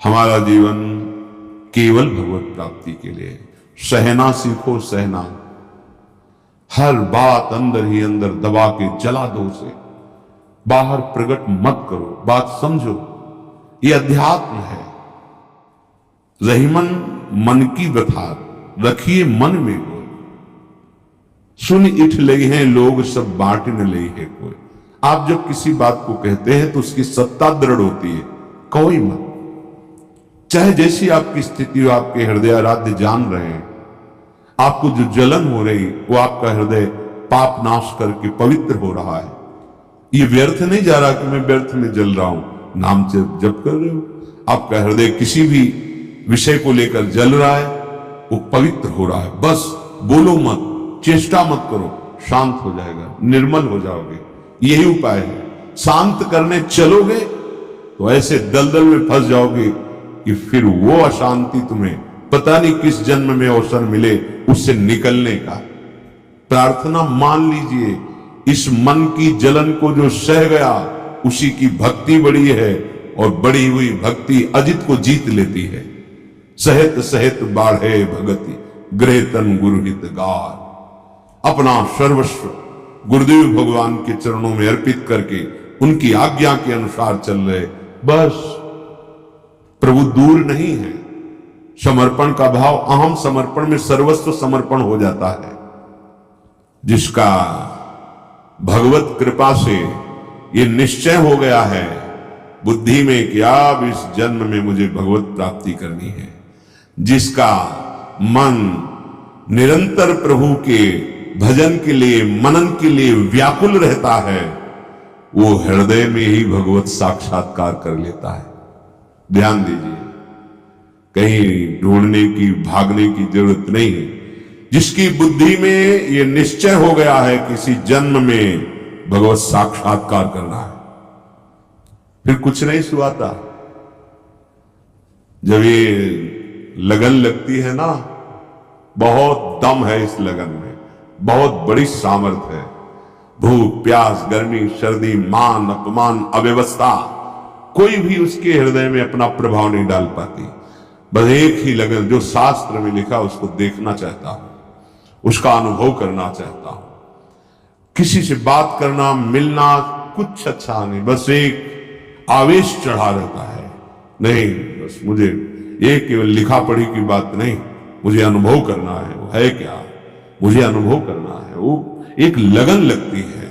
हमारा जीवन केवल भगवत प्राप्ति के लिए। सहना सीखो, सहना। हर बात अंदर ही अंदर दबा के जला दो, उसे बाहर प्रकट मत करो। बात समझो, ये अध्यात्म है। रहीमन मन की व्यथा रखिए मन में कोई, सुन इठ लई हैं लोग सब बांट न लई है कोई। आप जब किसी बात को कहते हैं तो उसकी सत्ता दृढ़ होती है, कोई मत। चाहे जैसी आपकी स्थिति हो, आपके हृदय आराध्य जान रहे हैं, आपको जो जलन हो रही वो आपका हृदय पाप नाश करके पवित्र हो रहा है। ये व्यर्थ नहीं जा रहा कि मैं व्यर्थ में जल रहा हूं, नाम जप कर रहे हो। आपका हृदय किसी भी विषय को लेकर जल रहा है, वो पवित्र हो रहा है। बस बोलो मत, चेष्टा मत करो, शांत हो जाएगा, निर्मल हो जाओगे। यही उपाय है। शांत करने चलोगे तो ऐसे दलदल में फंस जाओगे कि फिर वो अशांति तुम्हें पता नहीं किस जन्म में अवसर मिले उससे निकलने का। प्रार्थना मान लीजिए, इस मन की जलन को जो सह गया उसी की भक्ति बड़ी है, और बढ़ी हुई भक्ति अजित को जीत लेती है। सहत सहत बाढ़े भगति गृह तन गुरुहित गार। अपना सर्वस्व गुरुदेव भगवान के चरणों में अर्पित करके उनकी आज्ञा के अनुसार चल रहे, बस प्रभु दूर नहीं है। समर्पण का भाव, अहम समर्पण में सर्वस्व समर्पण हो जाता है। जिसका भगवत कृपा से ये निश्चय हो गया है बुद्धि में कि अब इस जन्म में मुझे भगवत प्राप्ति करनी है, जिसका मन निरंतर प्रभु के भजन के लिए, मनन के लिए व्याकुल रहता है, वो हृदय में ही भगवत साक्षात्कार कर लेता है। ध्यान दीजिए, कहीं ढूंढने की, भागने की जरूरत नहीं है। जिसकी बुद्धि में ये निश्चय हो गया है किसी जन्म में भगवत साक्षात्कार करना है, फिर कुछ नहीं सुहाता। जब ये लगन लगती है ना, बहुत दम है इस लगन में, बहुत बड़ी सामर्थ्य है। भूख प्यास, गर्मी सर्दी, मान अपमान, अव्यवस्था, कोई भी उसके हृदय में अपना प्रभाव नहीं डाल पाती। बस एक ही लगन, जो शास्त्र में लिखा उसको देखना चाहता हूं, उसका अनुभव करना चाहता हूं। किसी से बात करना, मिलना कुछ अच्छा नहीं, बस एक आवेश चढ़ा रहता है। नहीं, बस मुझे ये केवल लिखा पढ़ी की बात नहीं, मुझे अनुभव करना है। वो है क्या, मुझे अनुभव करना है। वो एक लगन लगती है।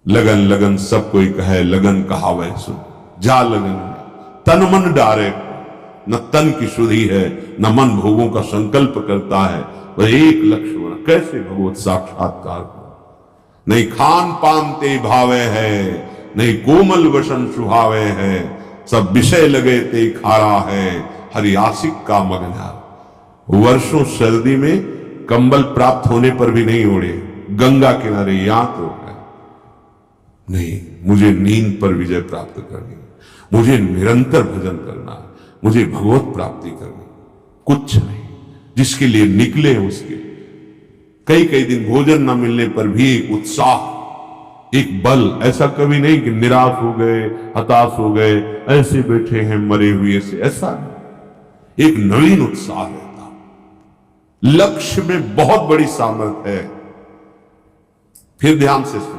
लगन लगन सब कोई कहे, लगन कहावे सुन जा लगन में तन मन डारे। न तन की शुद्धि है, न मन भोगों का संकल्प करता है, वह एक लक्ष्य बना। कैसे भगवत साक्षात्कार को? नहीं खान पान ते भावे है, नहीं कोमल वसन सुहावे है, सब विषय लगे ते खारा है, हरि आशिक का मगना। वर्षों सर्दी में कंबल प्राप्त होने पर भी नहीं ओढ़े, गंगा किनारे यहां तो है। नहीं, मुझे नींद पर विजय प्राप्त करनी, मुझे निरंतर भजन करना, मुझे भगवत प्राप्ति करनी। कुछ नहीं, जिसके लिए निकले उसके कई कई दिन भोजन न मिलने पर भी एक उत्साह, एक बल। ऐसा कभी नहीं कि निराश हो गए, हताश हो गए, ऐसे बैठे हैं मरे हुए से, ऐसा नहीं। एक नवीन उत्साह रहता। लक्ष्य में बहुत बड़ी सामर्थ्य है। फिर ध्यान से सुनो,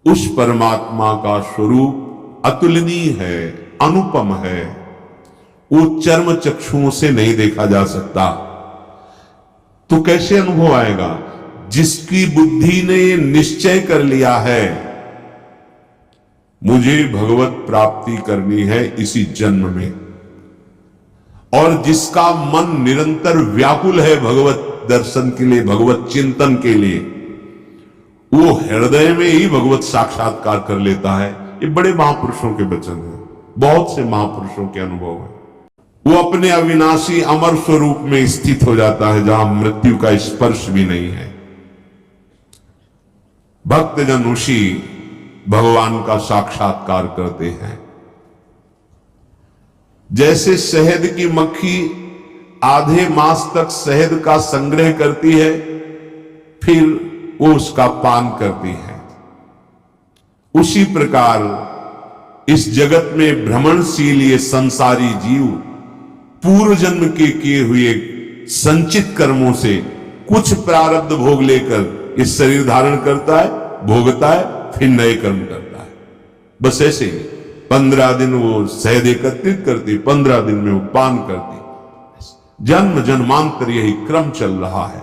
उस परमात्मा का स्वरूप अतुलनीय है, अनुपम है। वो चर्म चक्षुओं से नहीं देखा जा सकता। तो कैसे अनुभव आएगा? जिसकी बुद्धि ने निश्चय कर लिया है मुझे भगवत प्राप्ति करनी है इसी जन्म में, और जिसका मन निरंतर व्याकुल है भगवत दर्शन के लिए, भगवत चिंतन के लिए, वो हृदय में ही भगवत साक्षात्कार कर लेता है। ये बड़े महापुरुषों के वचन हैं, बहुत से महापुरुषों के अनुभव है। वो अपने अविनाशी अमर स्वरूप में स्थित हो जाता है, जहां मृत्यु का स्पर्श भी नहीं है। भक्तजन उसी भगवान का साक्षात्कार करते हैं। जैसे शहद की मक्खी आधे मास तक शहद का संग्रह करती है, फिर वो उसका पान करती है, उसी प्रकार इस जगत में भ्रमणशील ये संसारी जीव पूर्व जन्म के किए हुए संचित कर्मों से कुछ प्रारब्ध भोग लेकर इस शरीर धारण करता है, भोगता है, फिर नए कर्म करता है। बस ऐसे ही 15 दिन वो शहद एकत्रित करती, 15 दिन में वो पान करती। जन्म जन्मांतर यही क्रम चल रहा है।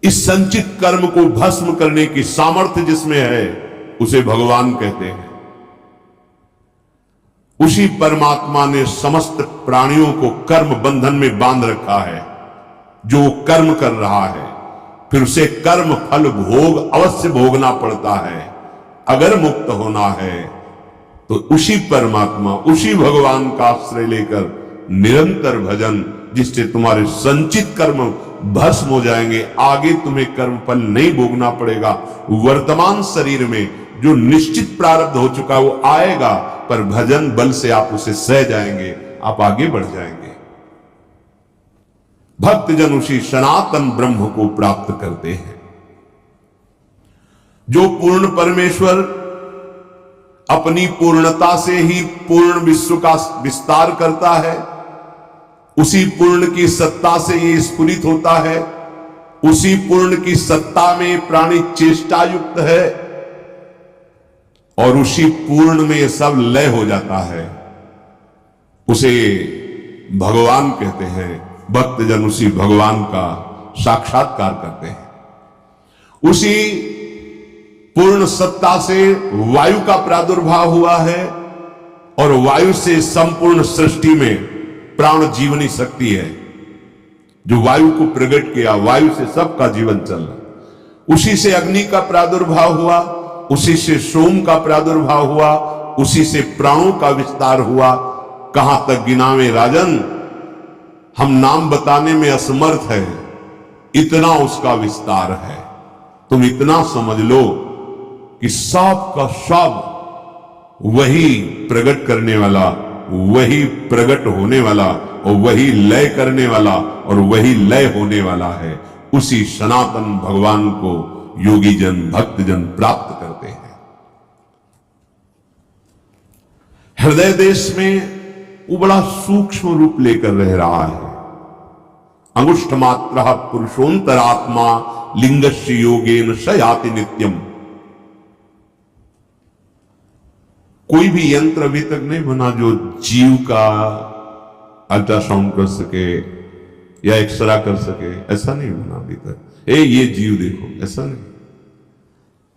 इस संचित कर्म को भस्म करने की सामर्थ्य जिसमें है उसे भगवान कहते हैं। उसी परमात्मा ने समस्त प्राणियों को कर्म बंधन में बांध रखा है। जो कर्म कर रहा है फिर उसे कर्म फल भोग अवश्य भोगना पड़ता है। अगर मुक्त होना है तो उसी परमात्मा, उसी भगवान का आश्रय लेकर निरंतर भजन, जिससे तुम्हारे संचित कर्म भस्म हो जाएंगे। आगे तुम्हें कर्म फल नहीं भोगना पड़ेगा। वर्तमान शरीर में जो निश्चित प्रारब्ध हो चुका वो आएगा, पर भजन बल से आप उसे सह जाएंगे, आप आगे बढ़ जाएंगे। भक्तजन उसी सनातन ब्रह्म को प्राप्त करते हैं। जो पूर्ण परमेश्वर अपनी पूर्णता से ही पूर्ण विश्व का विस्तार करता है, उसी पूर्ण की सत्ता से ये स्फुरित होता है, उसी पूर्ण की सत्ता में प्राणी चेष्टा युक्त है और उसी पूर्ण में ये सब लय हो जाता है। उसे भगवान कहते हैं। भक्तजन उसी भगवान का साक्षात्कार करते हैं। उसी पूर्ण सत्ता से वायु का प्रादुर्भाव हुआ है और वायु से संपूर्ण सृष्टि में प्राण जीवनी शक्ति है। जो वायु को प्रकट किया, वायु से सबका जीवन चल रहा। उसी से अग्नि का प्रादुर्भाव हुआ, उसी से सोम का प्रादुर्भाव हुआ, उसी से प्राणों का विस्तार हुआ। कहां तक गिनावे राजन, हम नाम बताने में असमर्थ है, इतना उसका विस्तार है। तुम इतना समझ लो कि सब का सब वही प्रकट करने वाला, वही प्रकट होने वाला और वही लय करने वाला और वही लय होने वाला है। उसी सनातन भगवान को योगी जन, भक्तजन प्राप्त करते हैं। हृदय देश में वो बड़ा सूक्ष्म रूप लेकर रह रहा है। अंगुष्ठ मात्र पुरुषोंतरात्मा लिंगस्य योगेन शयाति नित्यम। कोई भी यंत्र अभी तक नहीं बना जो जीव का अल्ट्रासाउंड कर सके या एक्सरा कर सके, ऐसा नहीं बना अभी तक। ये जीव देखो, ऐसा नहीं।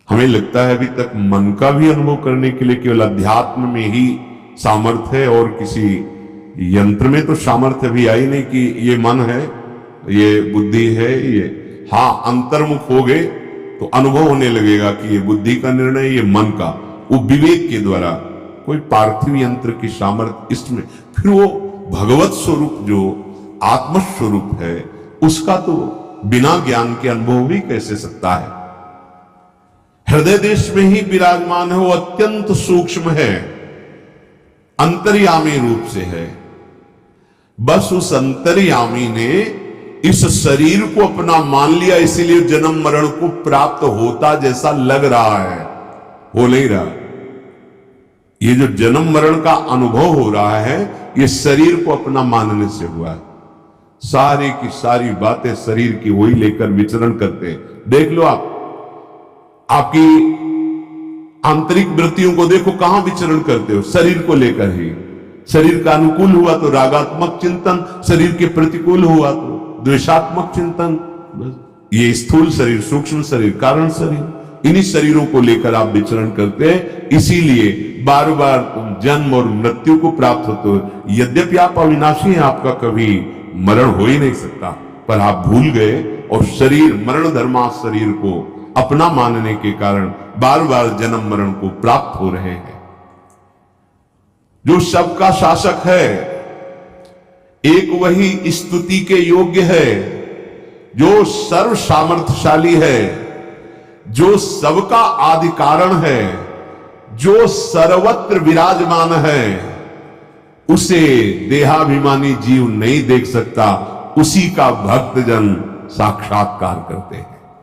हमें लगता है अभी तक मन का भी अनुभव करने के लिए केवल अध्यात्म में ही सामर्थ्य है और किसी यंत्र में तो सामर्थ्य भी आई नहीं कि ये मन है, ये बुद्धि है, ये। हाँ, अंतर्मुख हो गए तो अनुभव होने लगेगा कि ये बुद्धि का निर्णय, ये मन का। वो विवेक के द्वारा कोई पार्थिव यंत्र की सामर्थ्य इसमें, फिर वो भगवत स्वरूप जो आत्म स्वरूप है उसका तो बिना ज्ञान के अनुभव भी कैसे सकता है। हृदय देश में ही विराजमान है, वो अत्यंत सूक्ष्म है, अंतर्यामी रूप से है। बस उस अंतर्यामी ने इस शरीर को अपना मान लिया, इसीलिए जन्म मरण को प्राप्त होता जैसा लग रहा है, हो नहीं रहा। ये जो जन्म मरण का अनुभव हो रहा है ये शरीर को अपना मानने से हुआ है। सारी की सारी बातें शरीर की वही लेकर विचरण करते हैं। देख लो आप, आपकी आंतरिक वृत्तियों को देखो, कहां विचरण करते हो, शरीर को लेकर ही। शरीर का अनुकूल हुआ तो रागात्मक चिंतन, शरीर के प्रतिकूल हुआ तो द्वेषात्मक चिंतन। ये स्थूल शरीर, सूक्ष्म शरीर, कारण शरीर, इन्हीं शरीरों को लेकर आप विचरण करते हैं। इसीलिए बार बार तुम जन्म और मृत्यु को प्राप्त होते हो। यद्यपि आप अविनाशी हैं, आपका कभी मरण हो ही नहीं सकता, पर आप भूल गए और शरीर, मरण धर्मा शरीर को अपना मानने के कारण बार बार जन्म मरण को प्राप्त हो रहे हैं। जो सबका शासक है, एक वही स्तुति के योग्य है, जो सर्व सामर्थ्यशाली है, जो सबका आदि कारण है, जो सर्वत्र विराजमान है, उसे देहाभिमानी जीव नहीं देख सकता। उसी का भक्तजन साक्षात्कार करते हैं।